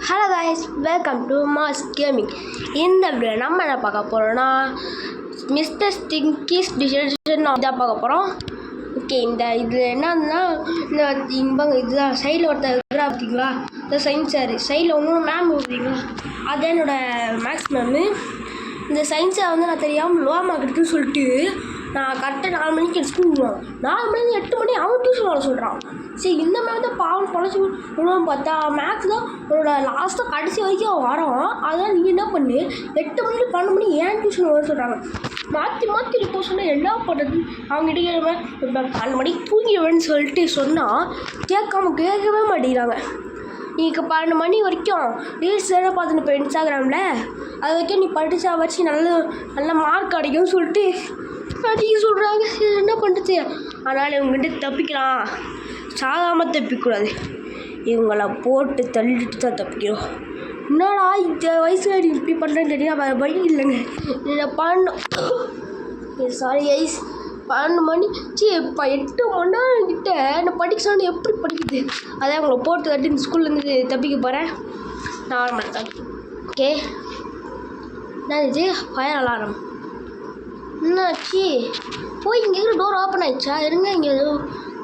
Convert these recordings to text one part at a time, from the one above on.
Hello guys, welcome to mass gaming. இந்த video நம்ம என்ன பார்க்க போகிறோன்னா மிஸ்டர் ஸ்டிங்கிஸ் டிஷன் தான் பார்க்க போகிறோம். ஓகே, இது என்னன்னா இதுதான் சைடில் ஒருத்தர் இருக்கிறா பார்த்தீங்களா, இந்த சயின்ஸ் சார் சைடில் ஒன்றும் மேம் பார்த்தீங்களா, அதுதான் என்னோடய மேக்ஸ் மேமு. இந்த சயின்ஸை நான் தெரியாமல் லோ மார்க் எடுத்துன்னு சொல்லிட்டு நான் கரெக்டாக 4 மணிக்கு ஸ்கூல் விடுவான். 4 மணிக்கு 8 மணி அவன் டியூஷன் வர சொல்கிறான். சரி, இந்த மாதிரி தான் பாவம் பொழைச்சி விடுவான்னு பார்த்தா மேக்ஸ் தான் உன்னோட லாஸ்ட்டாக கடைசி வரைக்கும் அவன் வரான். அதனால் நீங்கள் என்ன பண்ணு, 8 மணிக்கு 12 மணி ஏன் டியூஷன் வர சொல்கிறாங்க. மாற்றி இப்போ சொன்னால் என்ன பண்ணுறது, அவங்ககிட்ட கேட்குறேன் 12 மணிக்கு தூங்கிடுவேன்னு சொல்லிட்டு சொன்னால் கேட்கவே மாட்டேங்கிறாங்க. இன்னைக்கு 12 மணி வரைக்கும் ரீல்ஸ் தானே பார்த்துன்னு இப்போ இன்ஸ்டாகிராமில், அது வரைக்கும் நீ படித்தா வச்சு நல்ல மார்க் கிடைக்கும்னு சொல்லிட்டு படிக்க சொல்கிறாங்க. என்ன பண்ணுறது, அதனால் இவங்ககிட்ட தப்பிக்கலாம், சாகாமல் தப்பிக்கூடாது, இவங்கள போட்டு தள்ளிட்டு தான் தப்பிக்கிறோம். என்னடா இந்த வயசில் நீ இப்படி பண்ணுறேன்னு தெரியும், வேறு வழி இல்லைங்க. இதை சாரி ஐஸ் 12 மணி இப்போ 8 மணி நேரம் கிட்ட நான் படிக்க சொன்னால் எப்படி படிக்குது. அதான் உங்களை போட்டு தட்டி இந்த ஸ்கூல்லேருந்து தப்பிக்க போகிறேன். நார்மல் தான். ஓகே, என்ன இது ஃபயர் அலாரம் என்னாச்சு? போய் இங்கே டோர் ஓப்பன் ஆயிடுச்சா? இருங்க, இங்கே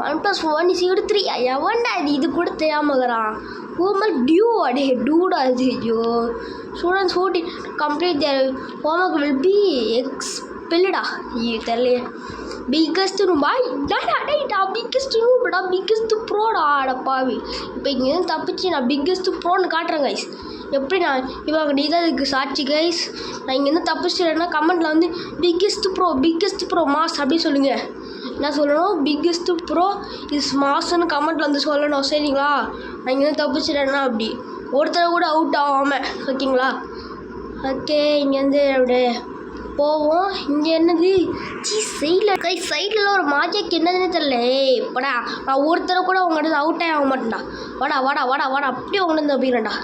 1+1 = 3. எவன்டா இது கூட தெரியாமக்கிறான். ஹோம்ஒர்க் டியூ அடே டூடா இது. ஐயோ, students 14 complete their homework will be எக்ஸ்பெல்டா. தெரியலையே. பிக்கஸ்ட் ரூம்பா டா பிக்கஸ்ட் ரூம்டா, பிக்கஸ்ட் ப்ரோடா. அடப்பாவி, இப்போ இங்கேருந்து தப்பிச்சு நான் பிக்கஸ்ட் ப்ரோன்னு காட்டுறேன் கைஸ். எப்படி நான் இவங்க நீ தான் இதுக்கு சாட்சி கைஸ். நான் இங்கேருந்து தப்பிச்சுட்டேன்னா கமெண்ட்டில் வந்து பிக்கஸ்ட் ப்ரோ மாஸ் அப்படி சொல்லுங்கள். என்ன சொல்லணும், பிக்கஸ்ட் ப்ரோ இஸ் மாஸ்ன்னு கமெண்ட்டில் வந்து சொல்லணும். சரிங்களா, நான் இங்கேருந்து தப்பிச்சுட்டேன்னா அப்படி ஒருத்தர் கூட அவுட் ஆகாமல். ஓகேங்களா? ஓகே, இங்கேருந்து அப்படியே போவோம். இங்கே என்னது சைடில் ஒரு மாஜிக் என்னதுன்னு தெரியல. படா, நான் ஒருத்தரை கூட உங்கள்கிட்ட அவுட்டே ஆக மாட்டேன்டா. வாடா அப்படியே உங்கள்கிட்ட தப்பிக்கிறேன்டா.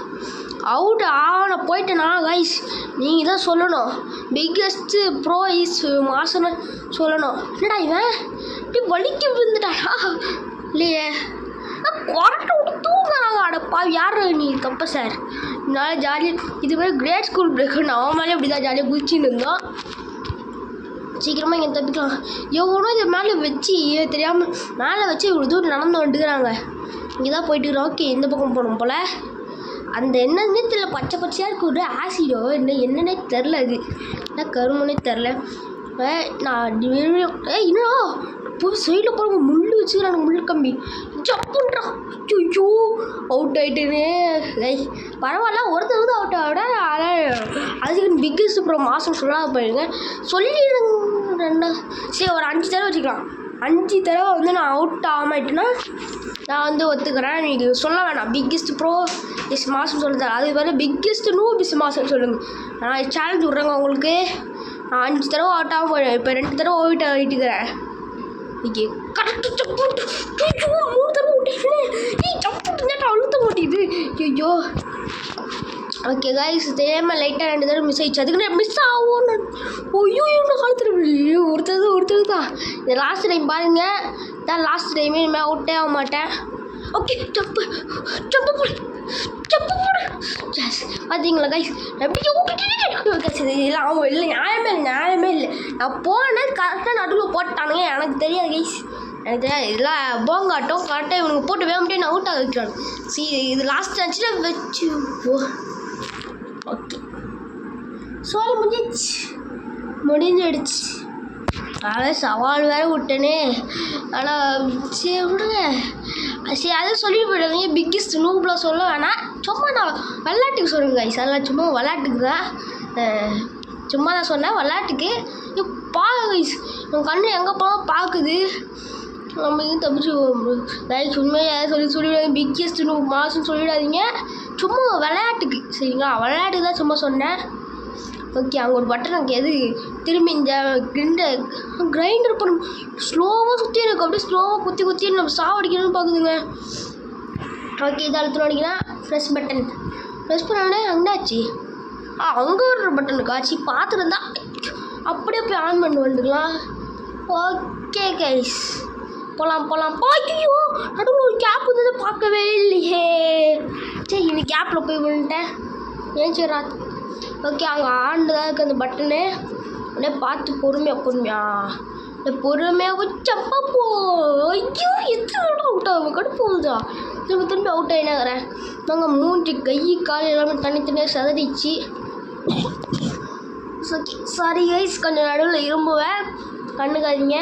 அவுட் நான் போயிட்டேனா கைஸ், நீங்கள் தான் சொல்லணும் பிக்கஸ்ட் ப்ரோ இஸ் மாசன்னு சொல்லணும். என்னடா இவன் இப்படி வலிக்க விழுந்துட்டாடா இல்லையே, குரட்டை விட்டு தூங்குறாங்க. அடப்பா, யார் நீ தப்ப சார். இதனால ஜாலியாக இதுமாதிரி கிரேட் ஸ்கூல் பிரேக் நான் மேலே இப்படி தான் ஜாலியாக குதிச்சுன்னு இருந்தோம். சீக்கிரமாக இங்கே தப்பிக்கலாம். எவ்வளோ இது மேலே வச்சு தெரியாமல் மேலே வச்சு இவ்வளோ தூரம் நடந்து வந்துக்கிறாங்க. இங்கே தான் போயிட்டுக்கிறோம். ஓகே, இந்த பக்கம் போகணும் போல். அந்த என்னன்னே தெரில, பச்சையாக இருக்கு, ஒரு ஆசிடோ என்னன்னே தெரில. அது என்ன கருமனே தெரில. நான் இன்னும் போய் சைடில் போகிற முள் வச்சுக்கிறாங்க, முள் கம்பி ஜப்புன்றா. ஐயோ, அவுட் ஆகிட்டேனே. பரவாயில்ல, ஒருத்தர் வந்து அவுட் ஆகிட. அதுக்கு பிக்கஸ்ட் ப்ரோ மாதம் சொல்லாத போயிருங்க சொல்லிடுங்க. சரி, ஒரு 5 தடவை வச்சுக்கலாம். 5 தடவை வந்து நான் அவுட் ஆகாமட்டேன்னா நான் வந்து ஒத்துக்கிறேன். நீங்கள் சொல்ல வேணாம் பிக்கஸ்ட் ப்ரோ இஸ் மாதம் சொல்லுறேன். அது வேறு பிக்கஸ்ட் நூப் இஸ் மாதம் சொல்லுங்கள். நான் சேலஞ்ச் விட்றேங்க உங்களுக்கு. நான் 5 தடவை அவுட் ஆகாமல் போயிடுவேன். இப்போ 2 தடவை ஆகிட்டுக்கிறேன். ஓகே, கரெக்டாக ஜம்ப் 3 தடவை விட்டேன். ஜம்ப் அழுத்த மாட்டேங்குது. ஐயோ, ஓகே கைஸ், தெரியாமல் லைட்டாக 2 தடவை மிஸ் ஆகிடுச்சு. அதுக்கு மிஸ் ஆகும். ஐயோ, இன்னும் காலத்தில் ஒருத்தர் தான். இந்த லாஸ்ட் டைம் பாருங்கள், தான் லாஸ்ட் டைமே இனிமேல் அவுட்டே ஆக மாட்டேன். ஓகே, ஜம்ப்பு போடு. பார்த்தீங்களா கைஸ், எப்படி இதெல்லாம் அவங்க இல்லை, நியாயமே இல்லை. நான் போனேன் கரெக்டாக நடுவில் போட்டானுங்க. எனக்கு தெரியாது கைஸ், எனக்கு தெரியாது. இதெல்லாம் போங்காட்டம் கரெக்டாக இவனுக்கு போட்டு வேண்டிய நான் அவுட் ஆக வைக்கிறாங்க. இது லாஸ்ட் ஆச்சுன்னா வச்சு ஓகே சோழ முடிஞ்சிடுச்சு. அதான் சவால் வேறு விட்டேனே. ஆனால் சரி விடுங்க. சரி, அதை சொல்லிட்டு போயிடுங்க. பிக்கஸ்ட் நூப்லாம் சொல்ல வேணாம், சும்மா நான் விளாட்டுக்கு சொல்லுங்க கைஸ். அதெல்லாம் சும்மா விளாட்டுக்கு தான், சும்மா தான் சொன்னேன் விளாட்டுக்கு. பாருங்க கைஸ், என் கண்ணு எங்கே போனால் பார்க்குது. நம்ம இங்கே தப்பிச்சு கைஸ். உண்மையாக சொல்லிவிடாதீங்க பிக்கஸ்ட் நூப் மாதம் சொல்லிவிடாதீங்க, சும்மா விளையாட்டுக்கு. சரிங்களா, விளையாட்டுக்கு தான் சும்மா சொன்னேன். ஓகே, அங்கே ஒரு பட்டன் எனக்கு எது திரும்பி இந்த கிரைண்டர் பண்ண ஸ்லோவாக சுற்றி எனக்கு அப்படியே ஸ்லோவாக குத்தி நம்ம சாவடிக்கணும்னு பார்க்குதுங்க. ஓகே, இதை அழுத்தணும் அடிக்கிறேன். ப்ரெஸ் பண்ணோடனே அங்கேயாச்சு. அங்கே ஒரு பட்டனுக்கு ஆச்சு பார்த்துருந்தா அப்படியே போய் ஆன் பண்ணி வந்துக்கலாம். ஓகே கைஸ், போகலாம். ஐயோ, நடுவில் ஒரு கேப் வந்து பார்க்கவே இல்லையே. சரி, இந்த கேப்பில் போய் விழுந்துட்டேன். ஏன் சரி ஓகே அங்கே ஆண்டு தான் இருக்குது அந்த பட்டனு. அப்படியே பார்த்து பொறுமையாக சப்பா போ. ஐயோ எத்தனை அவுட் ஆகும் கடுப்பு போகுதா. திரும்பி அவுட் ஆகினாக்கிறேன். நாங்கள் மூஞ்சி கை கால் எல்லாமே தனித்தனியாக சதறிச்சு. சாரி கைஸ், கொஞ்சம் நடுவில் இரும்புவேன், கண்ணுக்காதீங்க.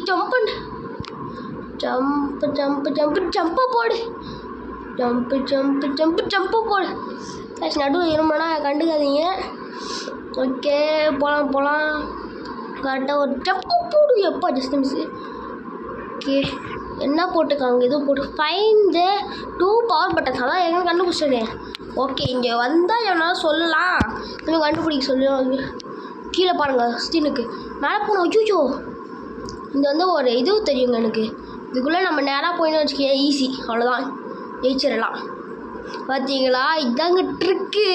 ஜம்பு போடு. நடுவில் இரும்புனா கண்டுக்காதீங்க. ஓகே போகலாம். கரெக்டாக ஒரு ஜம்பு போடு. எப்போ ஜஸ்ட் மிஸ்ஸு. ஓகே என்ன போட்டுக்காங்க, எதுவும் போட்டு ஃபைண்ட் 2 பவர் பட்டன்ஸ். அதான் எங்கே கண்டுபிடிச்சிட்டேன். ஓகே இங்கே வந்தால் எவனாலும் சொல்லலாம், இன்னும் கண்டுபிடிக்க சொல்லி. கீழே பாருங்கள் ஸ்டீனுக்கு மேலே போகணும். ஐயோ இங்கே வந்து ஒரு இது தெரியுங்க எனக்கு. இதுக்குள்ளே நம்ம நேராக போயின்னு வச்சுக்கேன், ஈஸி, அவ்வளோதான், ஜெயிச்சிடலாம். பார்த்தீங்களா, இதாங்க ட்ரிக்கு.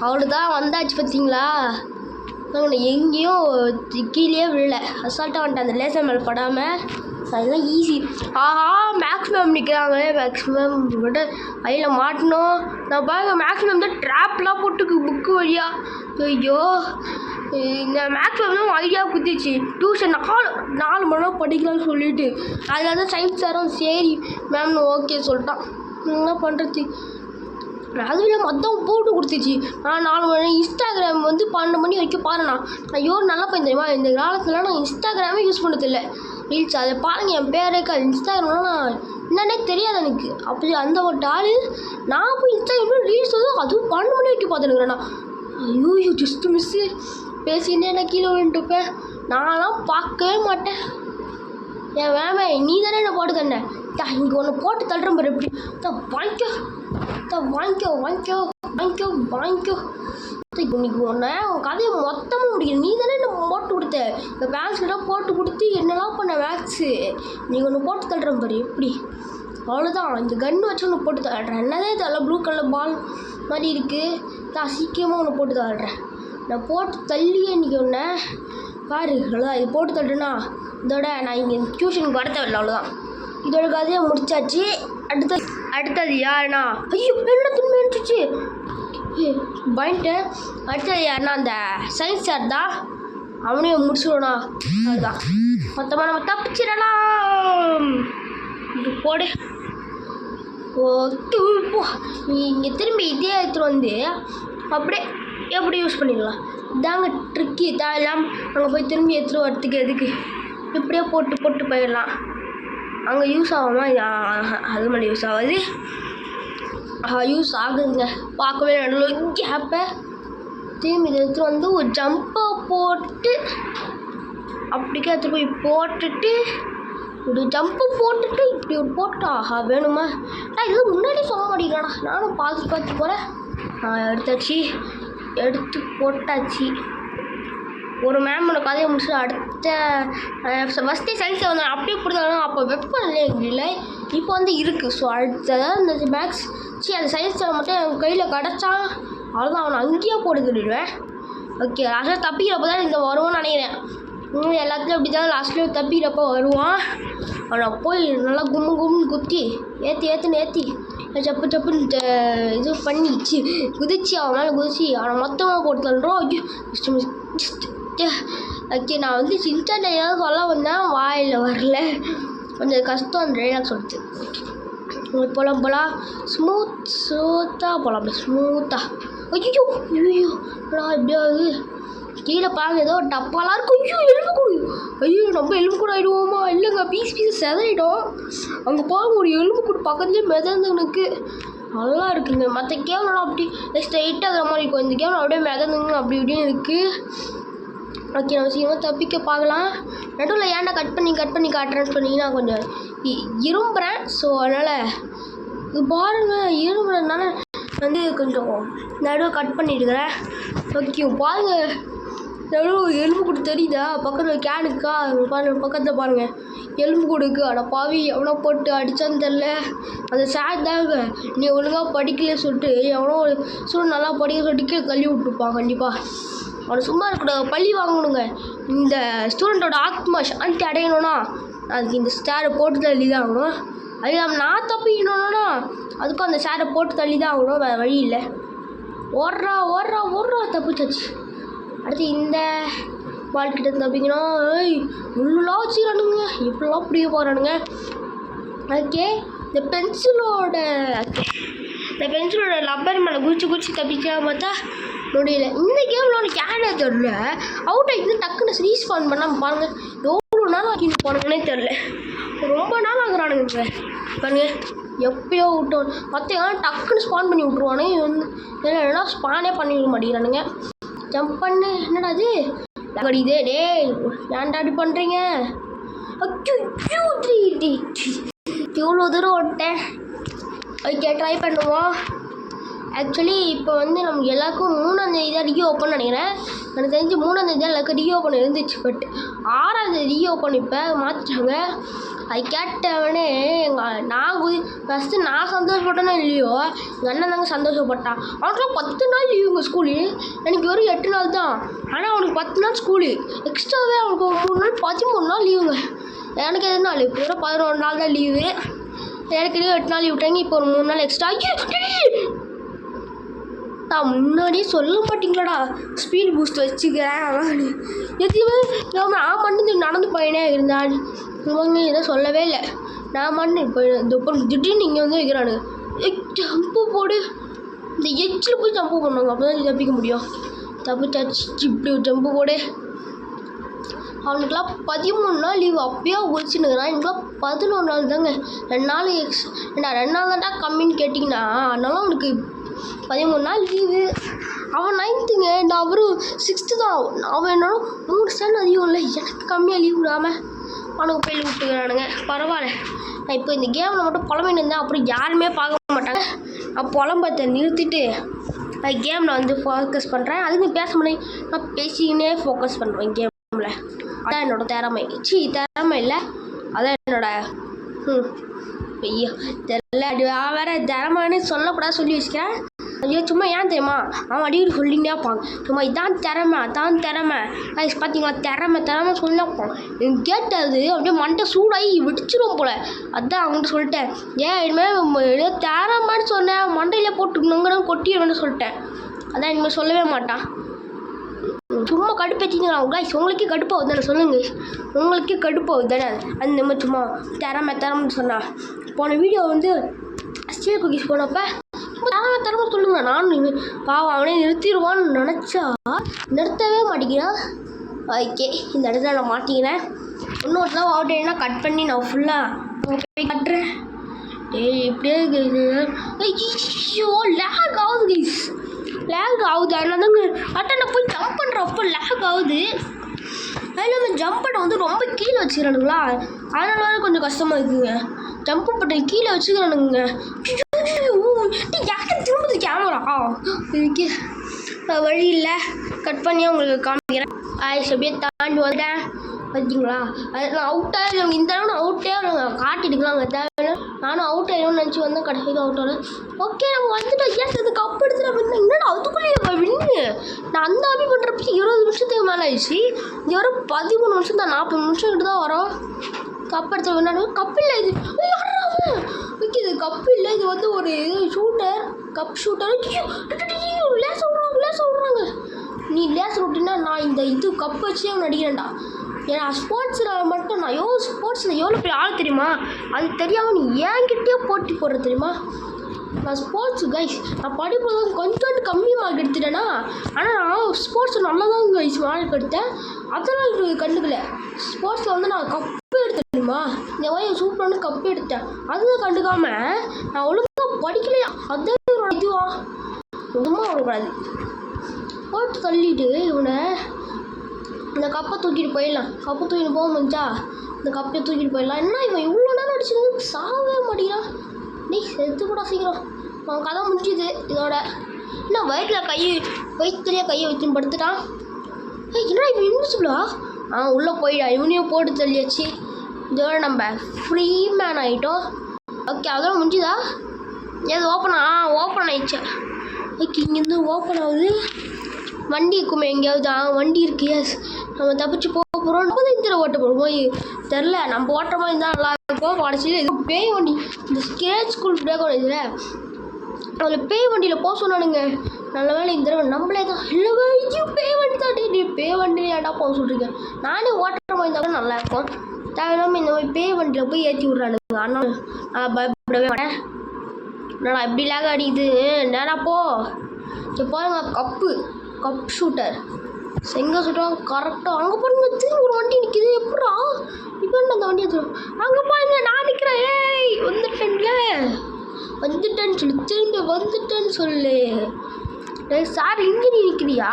அவ்வளோதான், வந்தாச்சு. பார்த்தீங்களா, நாங்கள் எங்கேயும் கீழே விழல, அசால்ட்டாக வந்துட்டேன். அந்த லேசர் மேலே படாமல் அதெல்லாம் ஈஸி. மேக்ஸிமம் நிற்கிறாங்க. மேக்ஸிமம் விட அதில் மாட்டணும். நான் பாருங்க மேக்ஸிமம் தான் ட்ராப்லாம் போட்டுக்கு புக்கு வழியாக. ஐயோ இந்த மேக்ஸிமம் தான் ஐடியா குத்திச்சு. டியூஷன் 4 மணி நேரம் படிக்கலாம்னு சொல்லிட்டு அதில் தான் சயின்ஸ் சாரும் சரி மேம்னு ஓகே சொல்லிட்டான். என்ன பண்ணுறது, அதுவும் மொத்தம் போட்டு கொடுத்துச்சு. நான் 4 மணி இன்ஸ்டாகிராம் வந்து 12 மணி வரைக்கும் பாருண்ணா. ஐயோ நல்லா போய் தெரியுமா, இந்த காலத்தில் நான் இன்ஸ்டாகிராமே யூஸ் பண்ணதில்லை. ரீல்ஸ் அதை பாருங்கள், என் பேருக்கு அது இன்ஸ்டாகிராம்லாம் நான் என்னன்னே தெரியாது எனக்கு. அப்படி அந்த ஒரு ஆள் நான் போய் இன்ஸ்டாகிராம் ரீல்ஸ் வந்து அதுவும் 12 மணி வரைக்கும் பார்த்துருக்குறேண்ணா. ஐயோ ஜஸ்ட் மிஸ்ஸு பேசினே நான் கீழே விழுந்துட்டுப்பேன். நான்லாம் பார்க்கவே மாட்டேன். என் வேமை நீ தானே என்ன போட்டு தந்தேன். இங்கே ஒன்று போட்டு தள்ளுறேன் பாரு எப்படி. வாங்கிக்கோ. இன்னைக்கு ஒன்று உன் கதையை மொத்தமாக முடிக்கணும். நீ தானே என்ன போட்டு கொடுத்த. இந்த பேக்ஸ்லாம் போட்டு கொடுத்து என்னெல்லாம் பண்ண வேக்ஸு. நீங்கள் ஒன்று போட்டு தள்ளுறேன் பாரு எப்படி. அவ்வளோதான், இந்த கன்று வச்சு ஒன்று போட்டு தள்ளுறேன். என்னதே இதெல்லாம் ப்ளூ கலர் பால் மாதிரி இருக்குது. நான் சீக்கிரமாக ஒன்று போட்டு தள்ளுறேன். நான் போட்டு தள்ளியே இன்றைக்கி ஒன்று பாரு. அவ்வளோதான், இது போட்டு தள்ளுறேன்னா இதோட நான் இங்கே டியூஷனுக்கு வர தேவையில்லை. அவ்வளோதான், இதோட கதையை முடிச்சாச்சு. அடுத்தது யாருன்னா, ஐயோ என்ன திரும்ப இருந்துச்சு பாயிண்ட்டு. அடுத்தது யாருன்னா அந்த சயின்ஸ் சார் தான், அவனையும் முடிச்சுடனா. அதுதான் மொத்தமாக நம்ம தப்பிச்சிடலாம். இது போடு. ஓகே போ. நீ இங்கே திரும்பி இதே எடுத்துகிட்டு வந்து அப்படியே எப்படி யூஸ் பண்ணிடலாம். இதாங்க ட்ரிக்கி. தேவையில்லாமல் அங்கே போய் திரும்பி எடுத்துகிட்டு வரத்துக்கு எதுக்கு, இப்படியே போட்டு போயிடலாம். அங்கே யூஸ் ஆகுமா, அது மேலே யூஸ் ஆகாது. யூஸ் ஆகுதுங்க, பார்க்கவே நடுவில் கேப்பை. திரும்பி இதை எடுத்துகிட்டு வந்து ஒரு ஜம்பை போட்டு அப்படிக்கே எடுத்துகிட்டு போய் போட்டுட்டு ஒரு ஜம்பு போட்டுட்டு இப்படி ஒரு போட்டா வேணுமா. இது முன்னாடி சொல்ல மாட்டேங்கிறாடா. நானும் பார்த்து போகிறேன். எடுத்து போட்டாச்சு. ஒரு மேம் உனக்கு கதையை முடிச்சு அடுத்த ஃபஸ்ட்டே சயின்ஸை வந்து அப்படியே கொடுத்தாலும் அப்போ வெப்பம் இல்லை, இப்போ வந்து இருக்குது. ஸோ அடுத்ததான் இந்த மேக்ஸ் அந்த சயின்ஸில் மட்டும் என் கையில் கிடச்சான் அவ்வளோதான், அவனை அங்கேயே போட்டு சொல்லிடுவேன். ஓகே லாஸ்ட்டில் தப்பிக்கிறப்போ தான் இந்த வருவான்னு நினைக்கிறேன். எல்லாத்துலேயும் அப்படி தான் லாஸ்ட்லேயும் தப்பிக்கிறப்போ வருவான். அவனை போய் நல்லா கும்முன்னு குத்தி ஏற்றி சப்புன்னு இது பண்ணிச்சு குதிச்சு அவன் மேலே குதிச்சு அவனை மொத்தமாக போட்டு தள்ளுறோம். ஓகே நான் வந்து சின்ன ஏதாவது சொல்ல வந்தேன், வாயில் வரல, கொஞ்சம் கஷ்டம் அந்த டைலாக் சொல்லிட்டு. போகலாம் ஸ்மூத்தாக போகலாம். அப்படி ஸ்மூத்தாக. ஐயோ எப்படியாவது கீழே பாருங்க, ஏதோ டப்பாலாம் இருக்கும். எலும்பு கூடு. நம்ம எலும்பு கூட ஆகிடுவோமா? இல்லைங்க, பீஸ் செதறிடும். அங்கே பாருங்க ஒரு எலும்பு கூடு பக்கத்துலேயே மிதந்துனுக்கு நல்லா இருக்குங்க. மற்ற கேம்லாம் அப்படி ஸ்ட்ரைட்டாக இருக்கிற மாதிரி இருக்கும். இந்த கேம் அப்படியே மிதந்துங்க அப்படி இப்படின்னு இருக்குது. ஓகே நம்ம சீக்கிரமாக தப்பிக்க பார்க்கலாம். நடுவில் ஏன்டா கட் பண்ணி காட்டுறேன்னு சொன்னீங்கன்னா கொஞ்சம் இரும்புறேன். ஸோ அதனால் இது பாருங்கள், இரும்புறதுனால வந்து கொஞ்சம் நடுவில் கட் பண்ணிட்டுக்கிறேன். ஓகே பாருங்கள், நடுவில் எலும்பு கூடு தெரியுதா? பக்கத்தில் கேனுக்கா பாருங்கள், பக்கத்தில் பாருங்கள் எலும்பு கூடுக்கு. அட பாவி எவனோ போட்டு அடித்தான்னு தெரில. அந்த சார் தாங்க நீ ஒழுங்காக படிக்கல சொல்லிட்டு எவனோ ஸ்டூடெண்ட் நல்லா படிக்க சொல்லிட்டு கீழே தள்ளி விட்டுருப்பான். கண்டிப்பாக அவனை சும்மா இருக்கக்கூடாது, பள்ளி வாங்கணுங்க. இந்த ஸ்டூடெண்ட்டோட ஆத்மா சாந்தி அடையணும்னா அதுக்கு இந்த ஸ்டாரை போட்டு தள்ளி தான் ஆகணும். அது நான் தப்பிக்கணும்னா அதுக்கும் அந்த சாரை போட்டு தள்ளி தான் ஆகணும், வேறு வழி இல்லை. ஓடுறா ஓடுறா ஓடுறா, தப்பிச்சாச்சு. அடுத்து இந்த பால் கிட்ட தப்பிக்கணும். இவ்வளோலாம் வச்சுக்கிறானுங்க, இப்படிலாம் பிடிக்க போகிறானுங்க. ஓகே, இந்த பென்சிலோட லப்பர் மேலே குச்சி தப்பிக்கலாம் பார்த்தா முடியல. இந்த கேமில் உனக்கு யாரே தெரில, அவுட் ஆகிட்டு டக்குன்னு ரீஸ்பான் பண்ணாமல் பாருங்கள் எவ்வளோ நாள் ஆக்கிட்டு போனாங்கன்னே தெரில. ரொம்ப நாள் ஆகுறானுங்க பாருங்க. எப்பயோ விட்டோம் மற்ற டக்குன்னு ஸ்பான் பண்ணி விட்ருவானுங்க. வந்து இல்லைன்னா ஸ்பானே பண்ணிவிட மாட்டேங்கிறானுங்க. ஜம்ப் பண்ணு, என்னடா அது இதே டே ஏன்டா அப்படி பண்ணுறீங்க? எவ்வளோ தூரம் ஓட்டேன். ஓகே, ட்ரை பண்ணுவோம். ஆக்சுவலி இப்போ வந்து நமக்கு எல்லாருக்கும் 3ஆம் தேதி தான் ரீ ஓப்பன் நினைக்கிறேன். எனக்கு தெரிஞ்சு 3ஆம் தேதி தான் எல்லாருக்கும் ரீ ஓப்பன் இருந்துச்சு. பட் 6ஆம் தேதி ரீ ஓப்பன் இப்போ மாற்றிட்டாங்க. அது கேட்டவனே நான் ஃபஸ்ட்டு நான் சந்தோஷப்பட்டேனோ இல்லையோ, எங்கள் அண்ணன் தாங்க சந்தோஷப்பட்டான். அவனுக்குலாம் 10 நாள் லீவுங்க ஸ்கூலு, எனக்கு வெறும் 8 நாள் தான். ஆனால் அவனுக்கு 10 நாள் ஸ்கூலு எக்ஸ்ட்ராவே. அவனுக்கு 3 நாள் 13 நாள் லீவுங்க. எனக்கு எது நாள் இப்போ வெறும் 11 நாள் தான் லீவு. எனக்கு 8 நாள் லீவ் விட்டாங்க. இப்போ ஒரு 3 நாள் எக்ஸ்ட்ரா. நான் முன்னாடியே சொல்ல மாட்டீங்களாடா ஸ்பீட் பூஸ்ட் வச்சுக்கிறேன் எதுவுமே நான் மட்டும் நடந்து போயினே இருந்தான். இவங்க இதை சொல்லவே இல்லை. நான் மட்டும் இப்போ இந்த திடீர்னு இங்கே வந்து வைக்கிறானுங்க. ஜம்பு போடு, இந்த எச்சில் போய் ஜம்பு பண்ணுவாங்க, அப்போ தான் தப்பிக்க முடியும். தப்பிச்சாச்சு. இப்படி ஜம்பு போடு. அவனுக்குலாம் 13 நாள் லீவு அப்பயே ஒழிச்சுனுக்குறான். எனக்குலாம் 11 நாள் தாங்க. 2 நாள் ஏண்டா 2 நாள் தான்டா கம்மின்னு கேட்டிங்கன்னா, அதனால அவனுக்கு 13 நாள் லீவு. அவன் 9th நான் அவரும் 6th தான். அவன் என்னோட 3 ஸ்டாண்ட் அதிகம் இல்லை, எனக்கு கம்மியாக லீவ் விடாமல் அவனுக்கு போய் விட்டுக்கிறானுங்க. பரவாயில்ல, நான் இப்போ இந்த கேமில் மட்டும் புலம்பின்னு இருந்தேன், அப்புறம் யாருமே பார்க்க மாட்டாங்க. நான் புலம்பத்தை நிறுத்திட்டு நான் கேமில் வந்து ஃபோக்கஸ் பண்ணுறேன். அதுக்கு பேச முடியும், நான் பேசிக்கினே ஃபோக்கஸ் பண்ணுறேன் கேமில். அதான் என்னோட திறமை. திறமை இல்லை, அதான் என்னோட ஐயோ தெரியல. அது வேறு திறமைன்னு சொல்லக்கூடாது சொல்லி வச்சுக்கிறேன். ஐயோ சும்மா ஏன் தெரியுமா அவன் அடிக்கடி சொல்லிங்கன்னே இருப்பாங்க. சும்மா இதான் திறமை அதான் திறமை பார்த்தீங்களா, திறமை சொல்லப்போம். எனக்கு கேட்டது அப்படியே மண்டை சூடாகி வெடிச்சிரும் போல். அதான் அவங்கள்ட்ட சொல்லிட்டேன், ஏன் இனிமேல் திறமைன்னு சொன்னேன் மண்டையிலே போட்டுக்கணுங்கிற கொட்டிடுவேன்னு சொல்லிட்டேன். அதான் இனிமேல் சொல்லவே மாட்டான். சும்மா கடுப்பேற்றிங்களா கைஸ்? உங்களுக்கே கடுப்பாகுது தானே சொல்லுங்கள். உங்களுக்கே கடுப்பாகுது தானே அந்த மாதிரி சும்மா திறமைன்னு சொன்னால். போன வீடியோ வந்து ஸ்டீல் குக்கீஸ் போனப்போ திறமை சொல்லுங்க. நானும் பாவம் அவனே நிறுத்திடுவான்னு நினச்சா நிறுத்தவே மாட்டேங்கிறான். ஓகே, இந்த இடத்துல நான் மாட்டிக்கிறேன். இன்னொரு தான் அவுட் ஆகினா கட் பண்ணி நான் ஃபுல்லாக போய் கட்டுறேன். இப்படியே ஐயோ லேக் ஆகுது கைஸ், லேக் ஆகுது. அதனால தாங்க அட்டை போய் ஜம்ப் பண்ணுறப்போ லேக் ஆகுது. அதில் நம்ம ஜம்ப் பண்ண வந்து ரொம்ப கீழே வச்சுக்கிறானுங்களா, அதனால வேறு கொஞ்சம் கஷ்டமாக இருக்குங்க. ஜம்ப் பண்ண கீழே வச்சுக்கிறானுங்க. யாருக்கு திரும்புது கேமரா? இதுக்கு வழி இல்லை, கட் பண்ணி உங்களுக்கு காமிக்கிறேன். அப்படியே தாண்டி வந்தேன் பார்த்தீங்களா. அது நான் அவுட் ஆகிடும், இந்த அளவு நான் அவுட்டே காட்டிட்டுக்கலாங்க தேவையில்லை. நானும் அவுட் ஆகிடும்னு நினச்சி வந்தேன், கடைசிக்கு அவுட் ஆகல. ஓகே நம்ம வந்துட்டோம். ஏன் அது கப் எடுத்துட்டு அப்படின்னா என்னடா அதுக்குள்ளேயே வின்னு. நான் அந்த ஆபி பண்ணுறப்ப 20 நிமிஷத்துக்கு மேலே ஆயிடுச்சு. இது வரும் 13 நிமிஷம் தான், 40 நிமிஷம் கிட்ட தான் வரும். கப் எடுத்து விளையாடு. கப் இல்லை இது, ஓகே இது கப் இல்லை, இது வந்து ஒரு ஷூட்டர், கப் ஷூட்டர். லேசர் விட்றாங்க. நீ லேசர் விட்டினா நான் இந்த இது கப் வச்சு அவன் அடிக்கிறேன்டா. ஏன்னா ஸ்போர்ட்ஸில் மட்டும் நான் ஸ்போர்ட்ஸில் எவ்வளோ பெரிய ஆள் தெரியுமா, அது தெரியாமல் நீ என்கிட்டயே போட்டி போடுற தெரியுமா. நான் ஸ்போர்ட்ஸு கைஸ் நான் படிப்பதான் கொஞ்சோண்டு கம்மி மார்க் எடுத்துட்டேன்னா, ஆனால் நான் ஸ்போர்ட்ஸில் நல்லா தான் கைஸ் மார்க் எடுத்தேன். அதெல்லாம் எனக்கு கண்டுக்கல. ஸ்போர்ட்ஸில் வந்து நான் கப்பு எடுத்தேன் தெரியுமா, இந்த மாதிரி சூப்பரான கப்பு எடுத்தேன். அதுதான் கண்டுக்காமல் நான் ஒழுங்காக படிக்கலையா, அதே ஒரு இதுவா சும்மா விடக்கூடாது. போட்டு தள்ளிட்டு இவனை இந்த கப்பை தூக்கிட்டு போயிடலாம். கப்பை தூக்கிட்டு போக முடிஞ்சா இந்த கப்பையை தூக்கிட்டு போயிடலாம். என்ன இவன் இவ்வளோ நேரம் அடிச்சிருந்து சாகவே மாட்டேங்கிறான். நீ செத்து கூட சீக்கிரம், அவன் கதை முடிஞ்சுது இதோட. என்ன வயிற்றுலேயே கையை வச்சுன்னு படுத்துட்டான். என்ன இவன் இன்விசிபிளா? உள்ளே போயிடா. இவனையும் போட்டு தள்ளியாச்சு. இதோட நம்ம ஃப்ரீ மேன் ஆகிட்டோம். ஓகே அதோட முடிஞ்சுதா? ஏது ஓப்பன் ஆயிடுச்சு. ஓகே இங்கேருந்து ஓப்பன் ஆகுது. வண்டி இருக்குமே எங்கேயாவது? வண்டி இருக்கு. எஸ் நம்ம தப்பிச்சு போக போகிறோம். நம்ம இந்த ஓட்ட போகிறோம் தெரில. நம்ம ஓட்டுற மாதிரி இருந்தால் நல்லா இருக்கும். கடைசியில் இது பேய் வண்டி இந்த ஸ்கேட் ஸ்கூல் பிரேக் இதில் அதில் பேய் வண்டியில் போக சொன்னானுங்க. நல்ல வேலை இந்த தடவை நம்மளே தான் இல்லவே ஐயோ பேய் வண்டி தான் நீ பேய் வண்டியில் ஏன்டா போக சொல்கிறீங்க. நானே ஓட்டுற மாதிரி இருந்தாலும் நல்லாயிருக்கும். தேவையில்லாமல் இந்த மாதிரி பேய் வண்டியில் போய் ஏற்றி விட்றானுங்க. அண்ணா நான் பயப்படவே மாட்டேன். என்னடா இப்படி லேக் அடிக்குது நேரா போ. இப்போ பாருங்க கப் ஷூட்டர் எங்கே சொல்கிறாங்க கரெக்டாக அங்கே பாருங்க திரும்பி ஒரு வண்டி நிற்கிது. எப்படா இப்போ அந்த வண்டி எடுத்துரும் அங்கே பாருங்க நான் நிற்கிறேன். ஏய் வந்துட்டேன்னு சொல்லு திரும்பி வந்துட்டேன்னு சொல்லு. சார் இங்கே நீ நிற்கிறியா?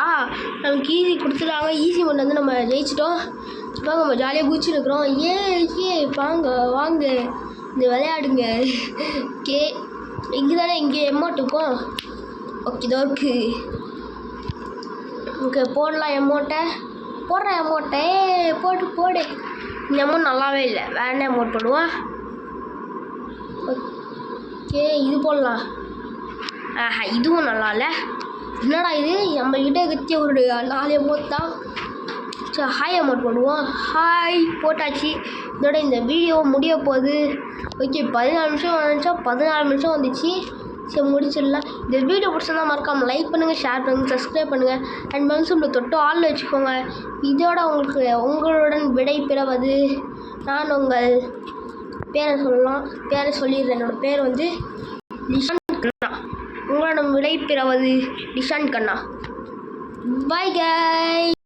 நமக்கு ஈஸி கொடுத்துட்டாங்க. ஈஸி மண்ணு வந்து நம்ம ஜெயிச்சிட்டோம். வாங்க நம்ம ஜாலியாக குதிச்சு இருக்கிறோம். ஏ வாங்க இந்த விளையாடுங்க. ஓகே இங்கே தானே இங்கே எமௌண்ட் இருக்கும். ஓகே இதோ இருக்கு. ஓகே போடலாம் எமௌண்ட்டை போடுறேன். எமௌண்ட்டை போடு. இந்த அமௌண்ட் நல்லாவே இல்லை. வேற என்ன அமௌண்ட் போடுவோம். ஓகே இது போடலாம். இதுவும் நல்லா இல்லை. என்னடா இது நம்மக்கிட்ட கத்தி ஒரு 4 அமௌண்ட் தான். சரி ஹாய் அமௌண்ட் போடுவோம். ஹாய் போட்டாச்சு. இதோட இந்த வீடியோ முடிய போகுது. ஓகே 14 நிமிஷம் வந்துச்சா 14 நிமிஷம் வந்துச்சு. சரி முடிச்சிடலாம். இந்த வீடியோ பிடிச்சிருந்தா மறக்காமல் லைக் பண்ணுங்கள், ஷேர் பண்ணுங்கள், சப்ஸ்கிரைப் பண்ணுங்கள். அண்ட் மனசுல தொட்டு ஆளில் வச்சுக்கோங்க. இதோட உங்களுடன் விடை பெறுவது நான் உங்கள் பேரை சொல்லிடுறேன். என்னோடய பேர் வந்து நிஷான் கண்ணா. உங்களிடம் விடை பெறுவது நிஷான் கண்ணா. பாய் கை.